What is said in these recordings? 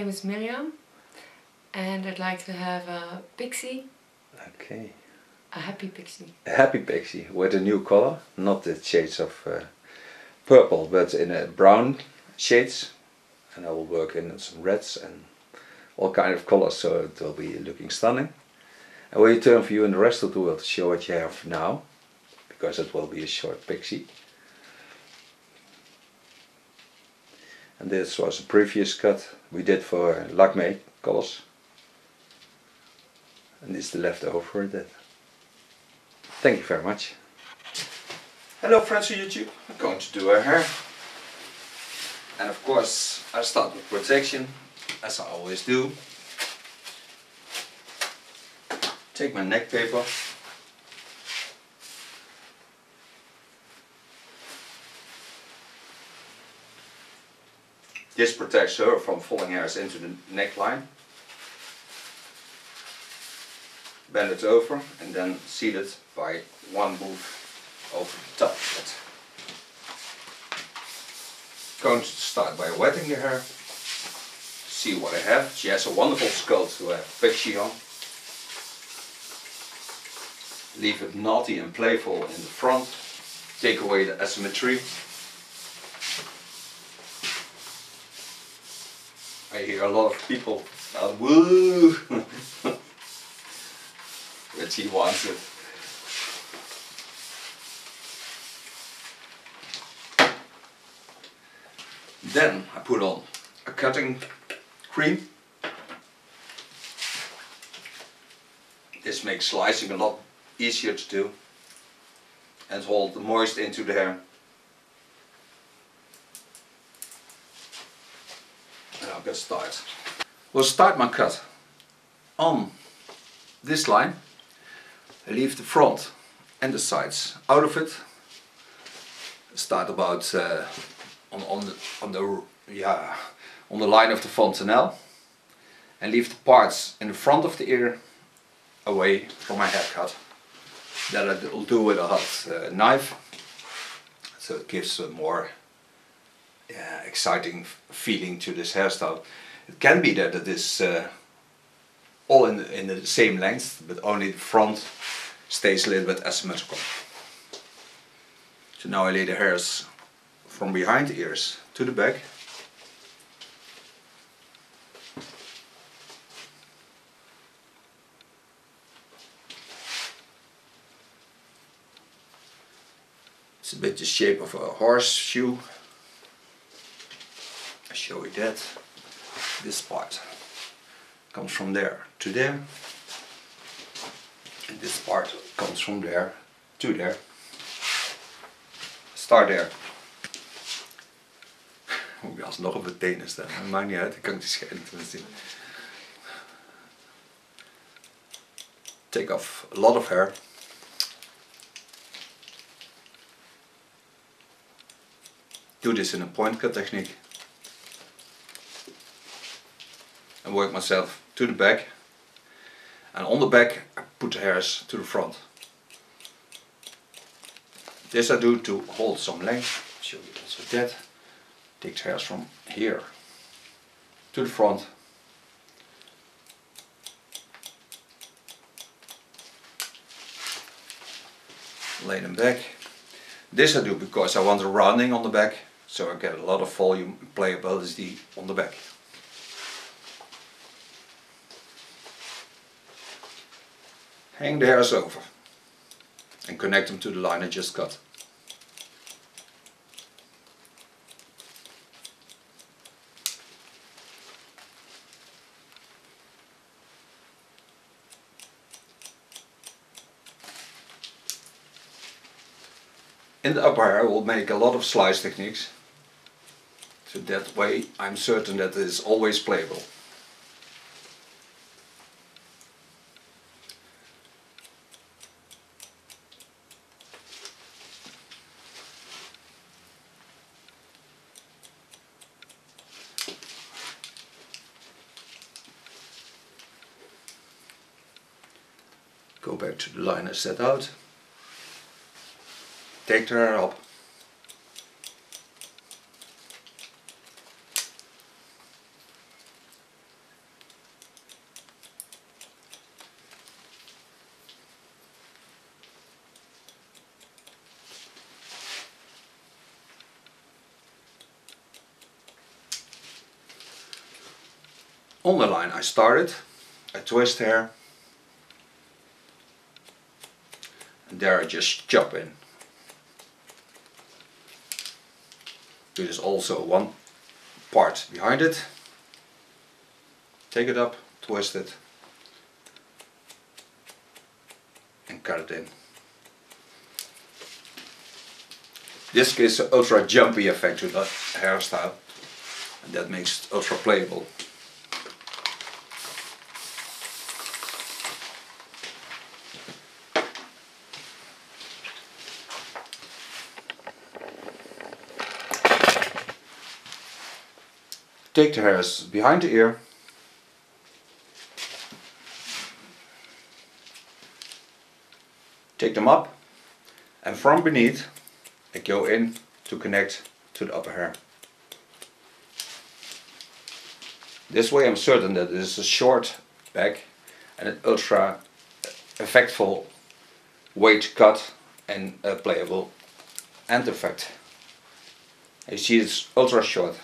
name is Miriam and I'd like to have a pixie. Okay. A happy pixie. A happy pixie with a new color, not the shades of purple, but in a brown shades. And I will work in some reds and all kind of colors, so it will be looking stunning. I will turn for you in the rest of the world to show what you have now, because it will be a short pixie. And this was a previous cut we did for Lakme colors. And this is the leftover for that. Thank you very much. Hello friends of YouTube, I'm going to do her hair. And of course I start with protection, as I always do. Take my neck paper. This protects her from falling hairs into the neckline. Bend it over and then seal it by one move over the top of it. Going to start by wetting the hair. See what I have. She has a wonderful skull to have pixie on. Leave it naughty and playful in the front. Take away the asymmetry. I hear a lot of people woo, but she wants it. Then I put on a cutting cream. This makes slicing a lot easier to do and hold the moist into the hair. And I'll get started. We'll start my cut on this line. I leave the front and the sides out of it. Start about on the line of the fontanelle, and leave the parts in the front of the ear away from my haircut. That I will do with a hot knife, so it gives a more exciting feeling to this hairstyle. It can be that it is all in the same length, but only the front stays a little bit asymmetrical. So now I lay the hairs from behind the ears to the back. It's a bit the shape of a horseshoe. I'll show you that. This part comes from there to there. And this part comes from there to there. Start there. Moet je alsnog op de tenen staan. Dat maakt niet uit, ik kan die schijn niet zien. Take off a lot of hair. Do this in a point cut technique. And work myself to the back. And on the back I put the hairs to the front. This I do to hold some length. I'll show you also that. Take the hairs from here to the front. Lay them back. This I do because I want a rounding on the back, so I get a lot of volume and playability on the back. Hang the hairs over and connect them to the line I just cut. In the upper hair I will make a lot of slice techniques, so that way I'm certain that it is always playable. Go back to the line I set out. Take the hair up. On the line I started, I twist here, and there I just chop in. Do this also one part behind it, take it up, twist it, and cut it in. This gives an ultra jumpy effect to the hairstyle, and that makes it ultra playable. Take the hairs behind the ear, take them up, and from beneath I go in to connect to the upper hair. This way I'm certain that it is a short back and an ultra effectful way to cut and playable end effect. You see it's ultra short.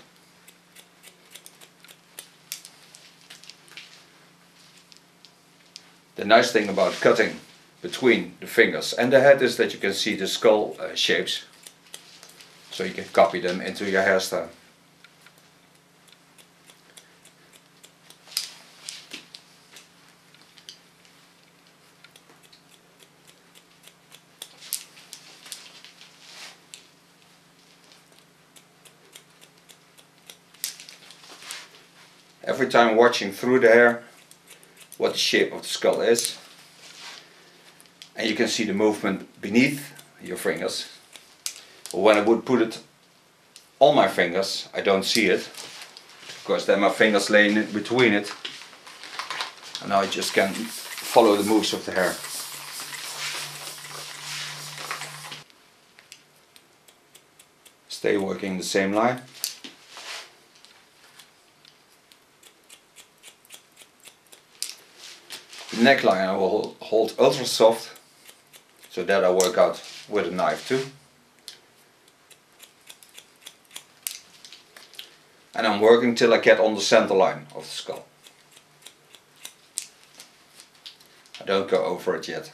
The nice thing about cutting between the fingers and the head is that you can see the skull shapes, so you can copy them into your hairstyle. Every time watching through the hair what the shape of the skull is, and you can see the movement beneath your fingers. But when I would put it on my fingers, I don't see it, because then my fingers lay in between it, and now I just can follow the moves of the hair. Stay working the same line. The neckline I will hold ultra soft, so that I work out with a knife too. And I'm working till I get on the center line of the skull. I don't go over it yet.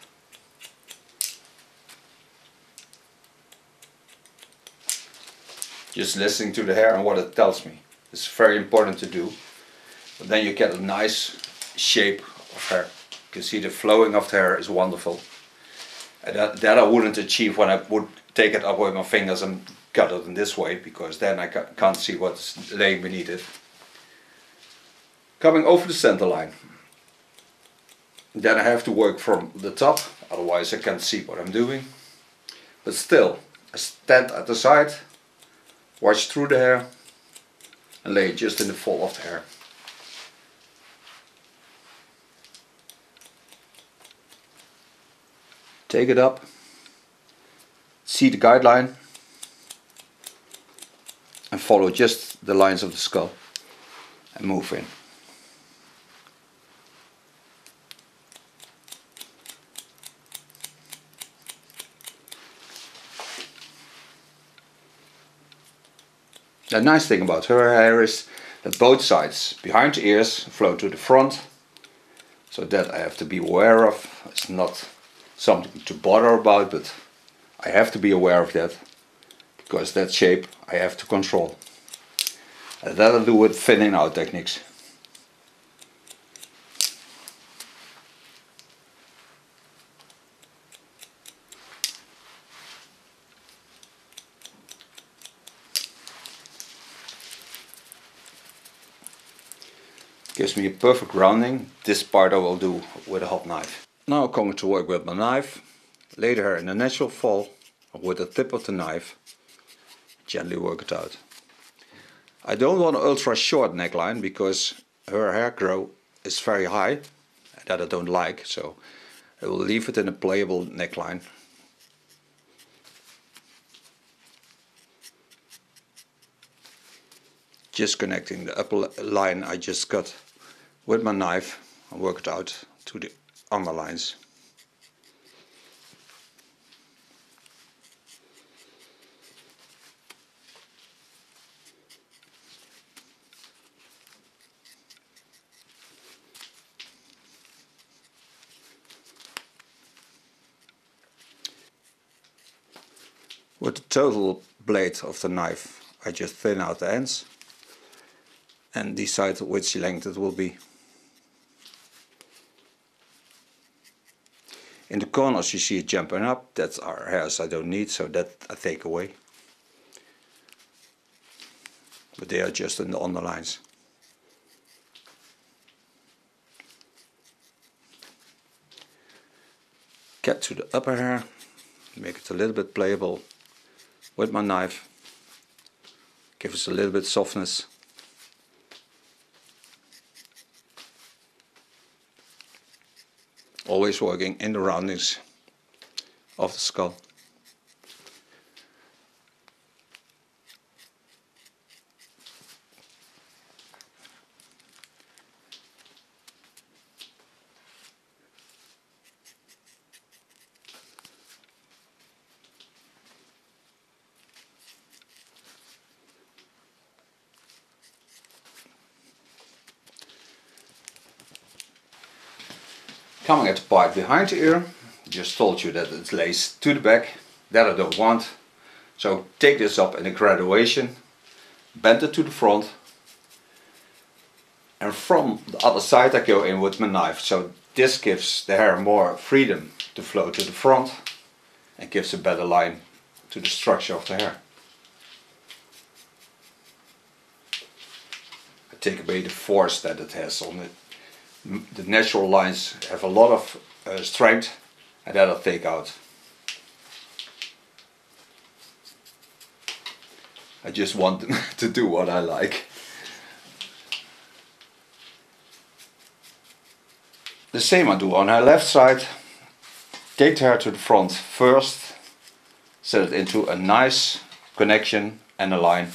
Just listening to the hair and what it tells me. It's very important to do. But then you get a nice shape of hair. You can see the flowing of the hair is wonderful. And that I wouldn't achieve when I would take it up with my fingers and cut it in this way, because then I can't see what's laying beneath it. Coming over the center line. Then I have to work from the top, otherwise I can't see what I'm doing. But still, I stand at the side, watch through the hair, and lay it just in the fall of the hair. Take it up, see the guideline, and follow just the lines of the skull and move in. The nice thing about her hair is that both sides behind the ears flow to the front, so that I have to be aware of. It's not something to bother about, but I have to be aware of that, because that shape I have to control. And that'll do with thinning out techniques. Gives me a perfect rounding. This part I will do with a hot knife. Now I'm going to work with my knife. Lay the hair in a natural fall, and with the tip of the knife gently work it out. I don't want an ultra short neckline, because her hair growth is very high, that I don't like, so I will leave it in a playable neckline. Just connecting the upper line I just cut with my knife and work it out to the underlines. With the total blade of the knife, I just thin out the ends and decide which length it will be. In the corners you see it jumping up, that's our hairs I don't need, so that I take away. But they are just in the underlines. Get to the upper hair, make it a little bit playable with my knife, give us a little bit softness. Always working in the roundings of the skull. Coming at the part behind the ear, just told you that it lays to the back, that I don't want. So take this up in a graduation, bend it to the front, and from the other side I go in with my knife. So this gives the hair more freedom to flow to the front and gives a better line to the structure of the hair. I take away the force that it has on it. The natural lines have a lot of strength, and that I'll take out. I just want to do what I like. The same I do on her left side. Take the hair to the front first, set it into a nice connection and a line.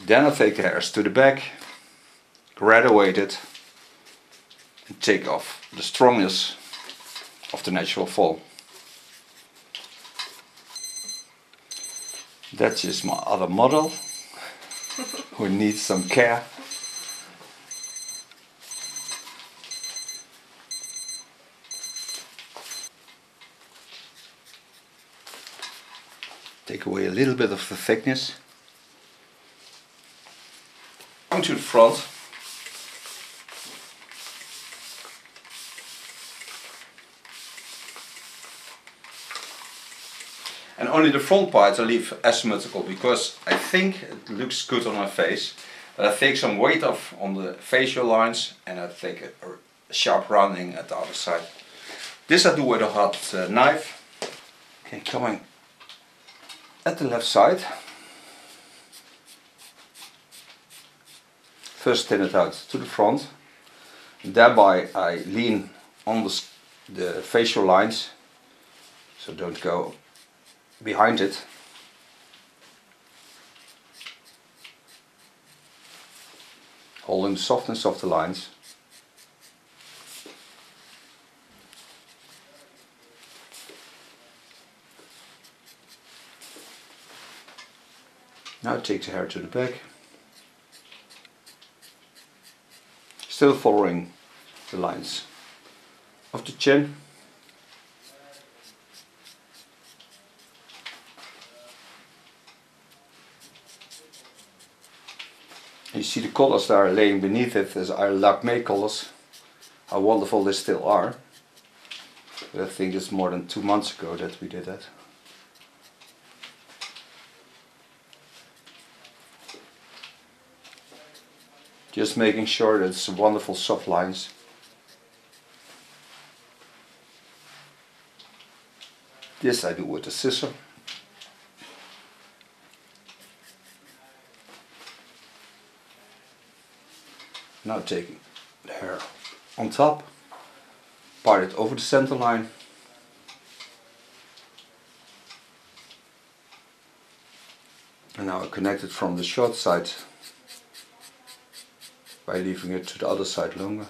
Then I take the hairs to the back, graduate it, and take off the strongness of the natural fall. That's just my other model who needs some care. Take away a little bit of the thickness. Come to the front. And only the front part I leave asymmetrical because I think it looks good on my face. But I take some weight off on the facial lines and I take a sharp rounding at the other side. This I do with a hot knife. Okay, coming at the left side. First thin it out to the front. Thereby I lean on the facial lines, so don't go behind it. Holding the softness of the lines. Now take the hair to the back. Still following the lines of the chin. You see the colors that are laying beneath it as our lacme colors. How wonderful they still are. But I think it's more than 2 months ago that we did that. Just making sure that it's wonderful soft lines. This I do with a scissor. Now taking the hair on top, part it over the center line. And now I connect it from the short side by leaving it to the other side longer.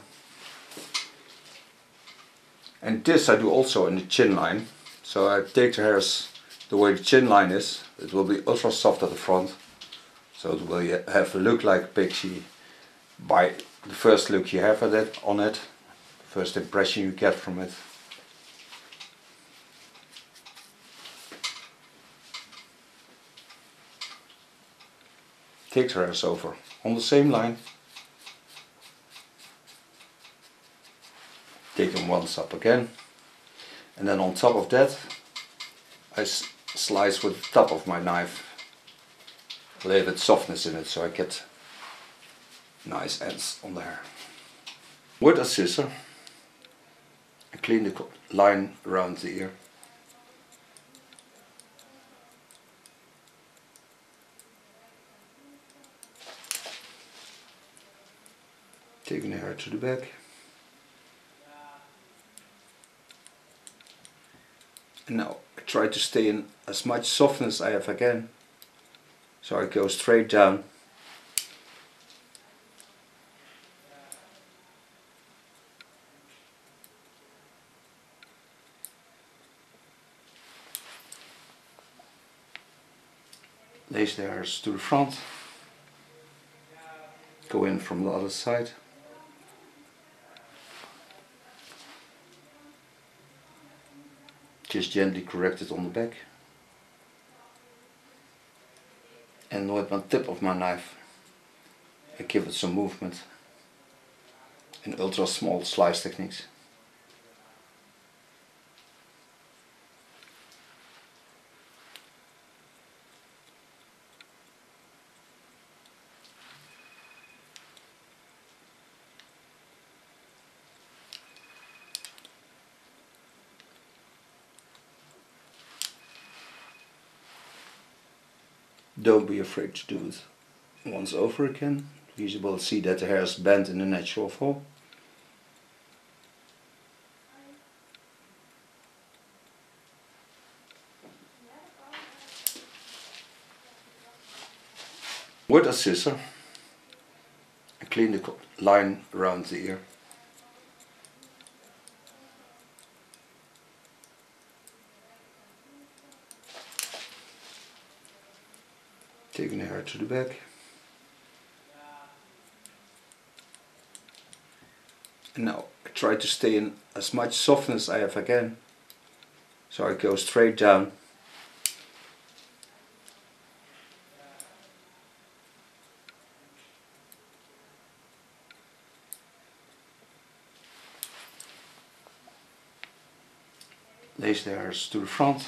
And this I do also in the chin line. So I take the hairs the way the chin line is. It will be ultra soft at the front. So it will have a look like PIXIE by the first look you have at it, on it. First impression you get from it. thick hairs over on the same line. Take them once up again, and then on top of that I slice with the top of my knife a little bit softness in it, so I get nice ends on the hair. With a scissor I clean the line around the ear. Taking the hair to the back. And now I try to stay in as much softness as I can. So I go straight down. Lace the hairs to the front. Go in from the other side. Just gently correct it on the back. And with the tip of my knife I give it some movement in ultra small slice techniques. Don't be afraid to do it once over again. You will see that the hair is bent in a natural fall. With a scissor I clean the line around the ear. Taking the hair to the back. And now I try to stay in as much softness as I can. So I go straight down. Lace the hairs to the front.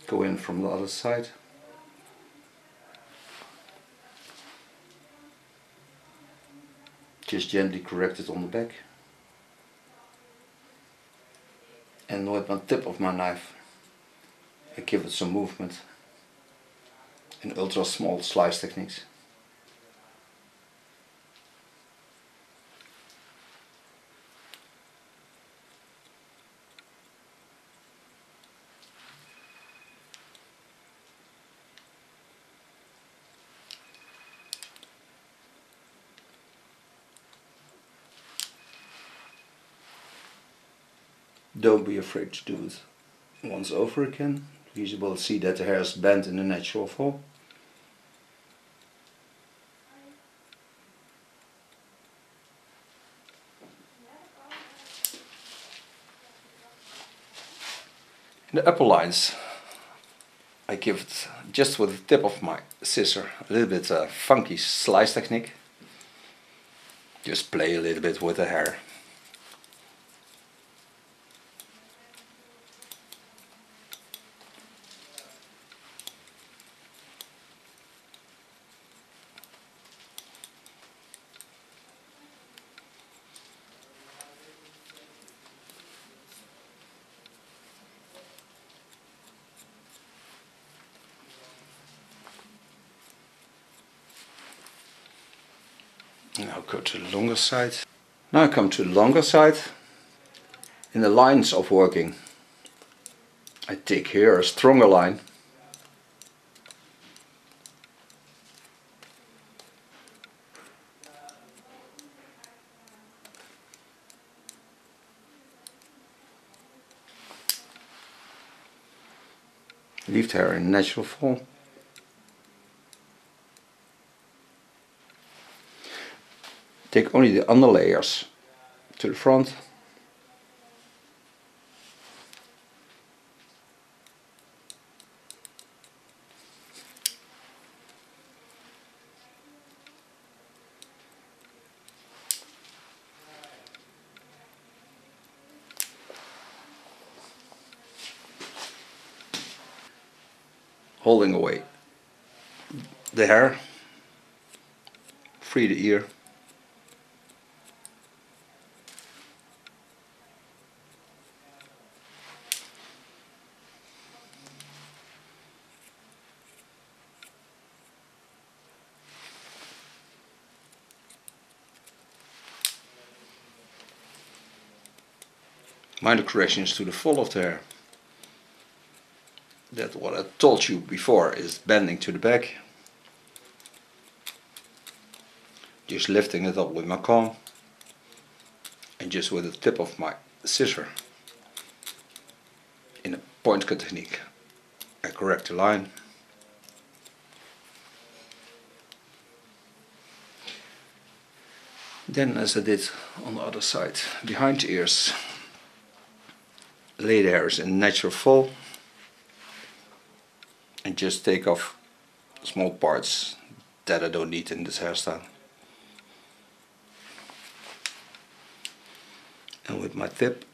Go in from the other side. Just gently correct it on the back. And with the tip of my knife I give it some movement in ultra small slice techniques. Don't be afraid to do it once over again. You will see that the hair is bent in a natural fall. In the upper lines I give it just with the tip of my scissor a little bit funky slice technique. Just play a little bit with the hair. Now go to the longer side. Now I come to the longer side. In the lines of working I take here a stronger line. Leave the hair in natural form. Take only the under layers to the front. holding away the hair, free the ear. Minor corrections to the fall of the hair. That what I told you before is bending to the back. Just lifting it up with my comb. And just with the tip of my scissor, in a point cut technique, I correct the line. Then, as I did on the other side, behind the ears, lay the hairs in natural fall and just take off small parts that I don't need in this hairstyle. And with my tip,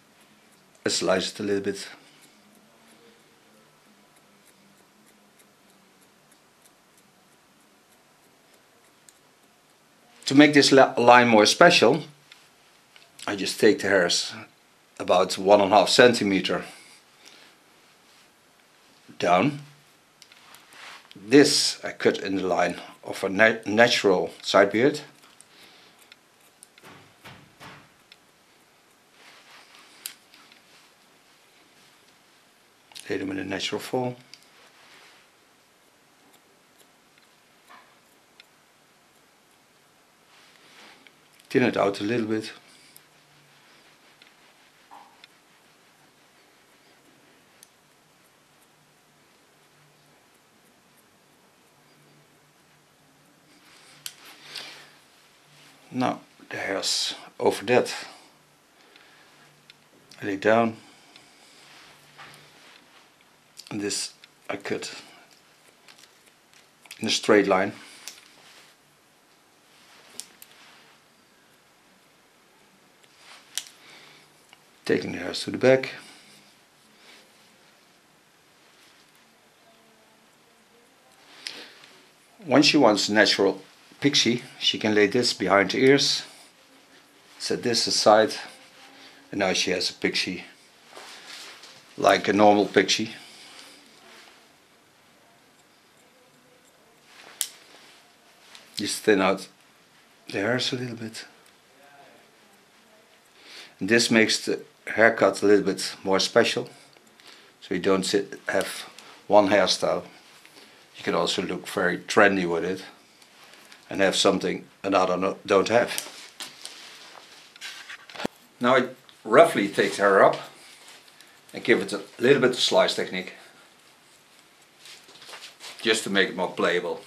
I slice it a little bit. To make this line more special, I just take the hairs about 1.5 centimeter down. This I cut in the line of a natural side beard. Lay them in a natural fall. Thin it out a little bit. Now the hairs over that I lay down, and this I cut in a straight line. Taking the hairs to the back. When she wants natural pixie, she can lay this behind the ears, set this aside, and now she has a pixie like a normal pixie. Just thin out the hairs a little bit. And this makes the haircut a little bit more special, so you don't have one hairstyle. You can also look very trendy with it and have something another don't have. Now I roughly take the hair up and give it a little bit of slice technique, just to make it more playable.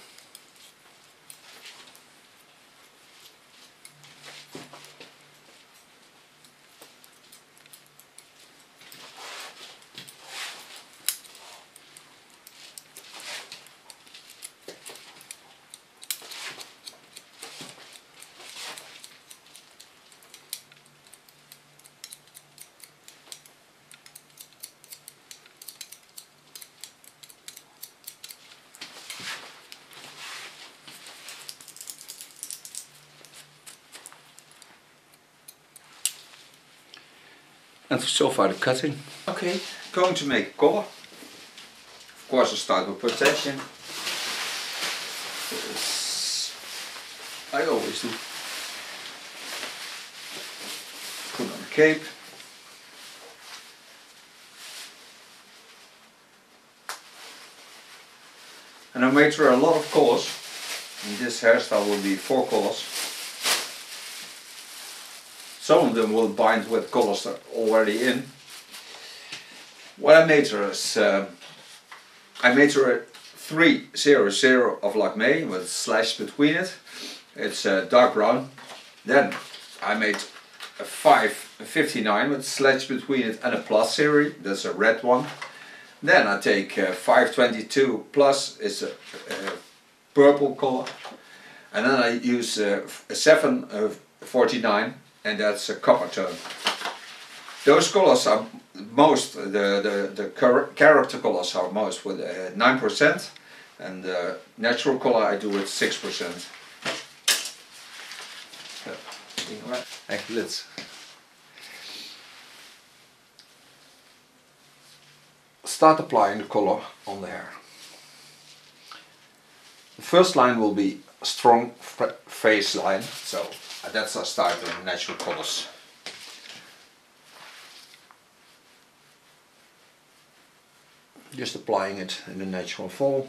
And so far the cutting. Okay, going to make a collar. Of course I start with protection. As I always do. Put on a cape. And I made sure a lot of colors. In this hairstyle will be 4 colors. Some of them will bind with colors that are already in. What I made her is, I made her a 300 of Lacme with a slash between it. It's dark brown. Then I made a 559 with a slash between it and a plus series. That's a red one. Then I take 522 plus, is a purple color. And then I use a 749. And that's a copper tone. Those colors are most, the character colors are most with 9%, and the natural color I do with 6%. Actually, let's start applying the color on the hair. The first line will be a strong face line, so that's our start in natural colors. Just applying it in the natural fall.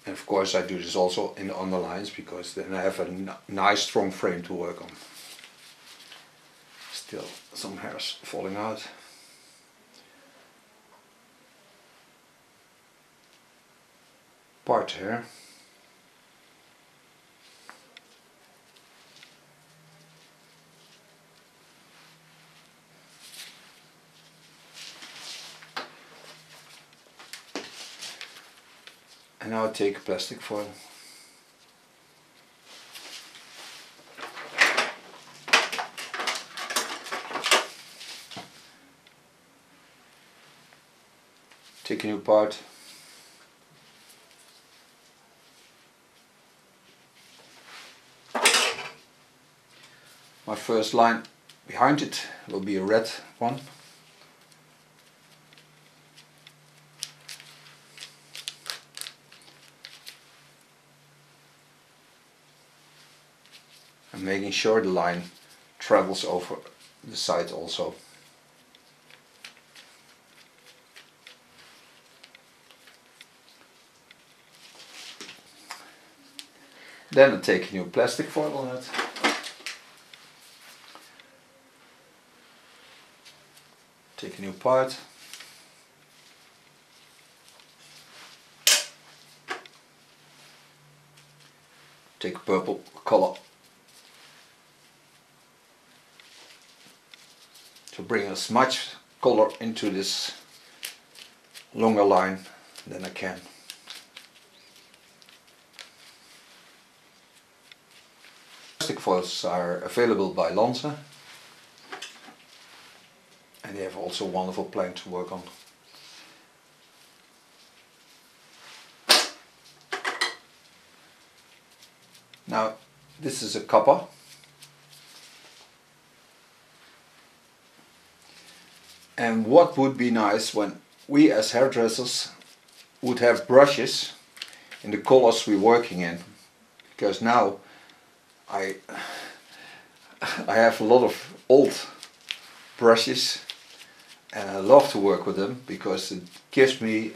And of course I do this also in the underlines, because then I have a nice strong frame to work on. Still some hairs falling out. Part hair. And now I take plastic foil. Take a new part. My first line behind it will be a red one. And making sure the line travels over the side also. Then I take a new plastic foil on it. Take a new part. Take a purple color to bring as much color into this longer line than I can. Plastic foils are available by Lanza, and they have also a wonderful plank to work on. Now this is a copper. And what would be nice when we as hairdressers would have brushes in the colors we're working in, because now I have a lot of old brushes and I love to work with them, because it gives me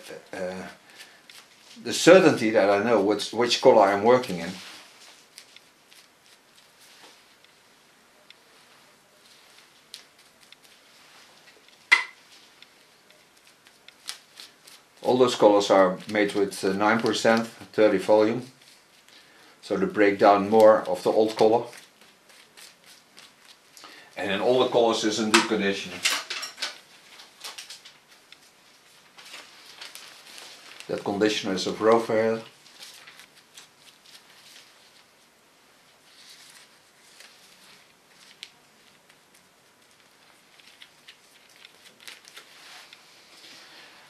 the certainty that I know which color I'm working in. All those colors are made with 9%, 30 volume, so they break down more of the old color. And then all the colors is in good condition. That conditioner is of rover hair.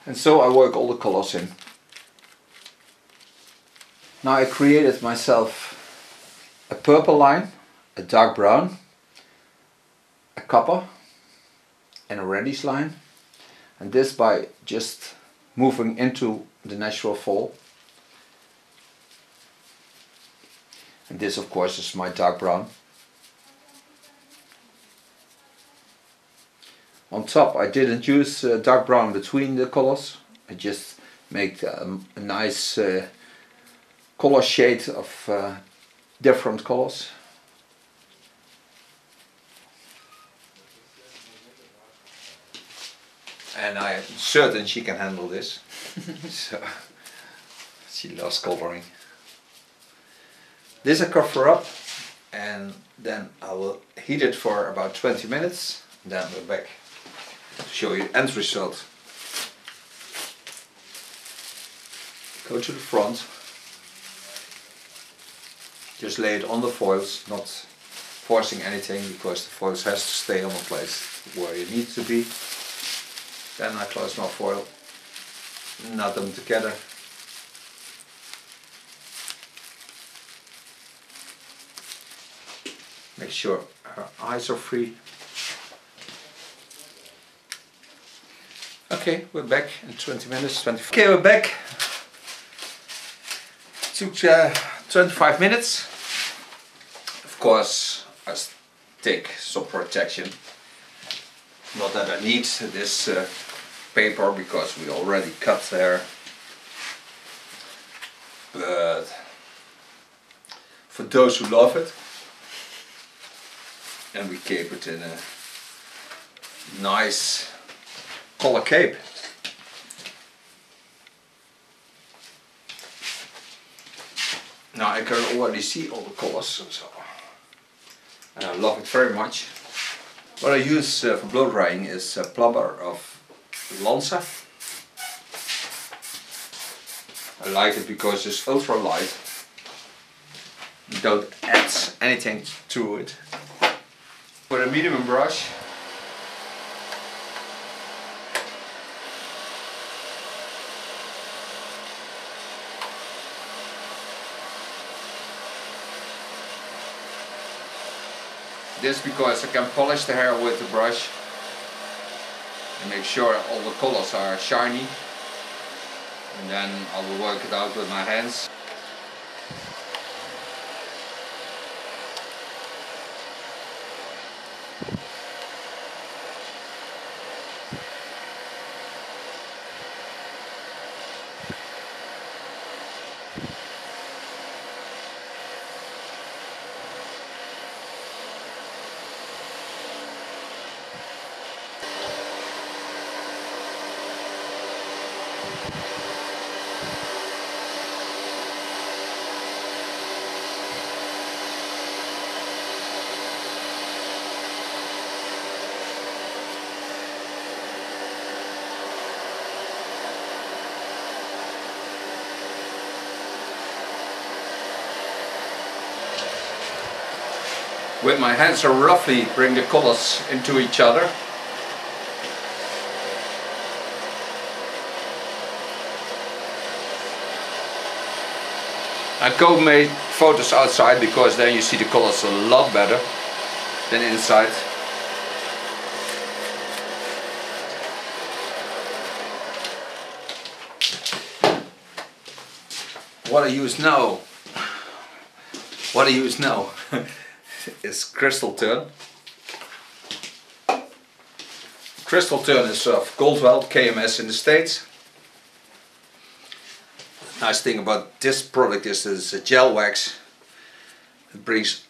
And so I work all the colors in. Now I created myself a purple line, a dark brown, a copper and a reddish line. And this by just moving into the natural fall. And this of course is my dark brown. On top I didn't use dark brown between the colors. I just make a nice color shade of different colors. And I'm certain she can handle this. So she loves coloring. This I cover up, and then I will heat it for about 20 minutes. Then we're back to show you the end result. Go to the front. Just lay it on the foils, not forcing anything, because the foils has to stay on the place where you need to be. Then I close my foil, knot them together. Make sure her eyes are free. Okay, we're back in 20 minutes, 25. Okay, we're back. Took 25 minutes. Of course, I take some protection. Not that I need this paper because we already cut there. But for those who love it, and we cape it in a nice color cape. Now I can already see all the colors, so and I love it very much. What I use for blow drying is a plumber of Lanza. I like it because it's ultra light. You don't add anything to it. With a medium brush, this because I can polish the hair with the brush and make sure all the colors are shiny, and then I will work it out with my hands. With my hands I roughly bring the colors into each other. I go make photos outside because then you see the colors a lot better than inside. What I use now is crystal turn. Crystal turn is of Goldwell KMS in the States. Nice thing about this product is that it's a gel wax. It brings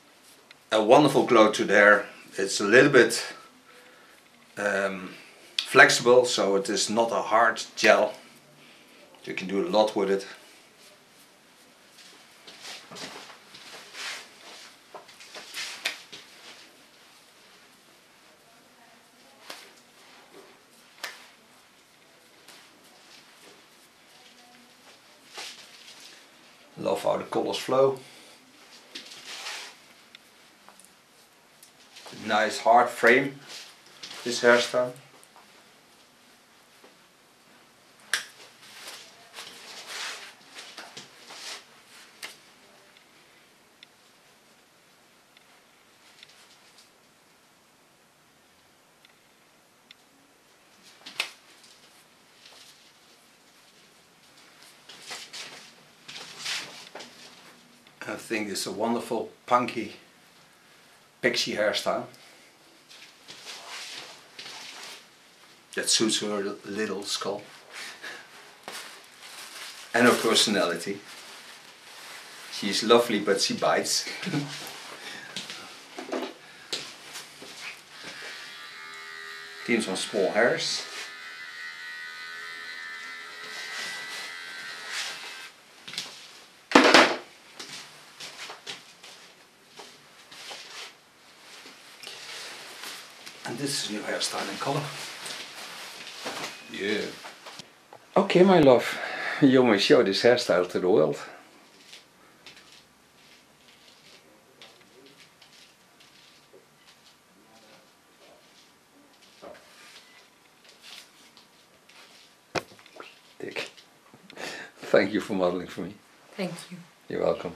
a wonderful glow to the hair. It's a little bit flexible, so it is not a hard gel. You can do a lot with it. Love how the colors flow. Nice hard frame, this hairstyle. I think it's a wonderful punky pixie hairstyle that suits her little skull and her personality. She's lovely, but she bites. Clean some small hairs. And this is a new hairstyle in color. Yeah. Okay, my love, you may show this hairstyle to the world. Dick. Thank you for modeling for me. Thank you. You're welcome.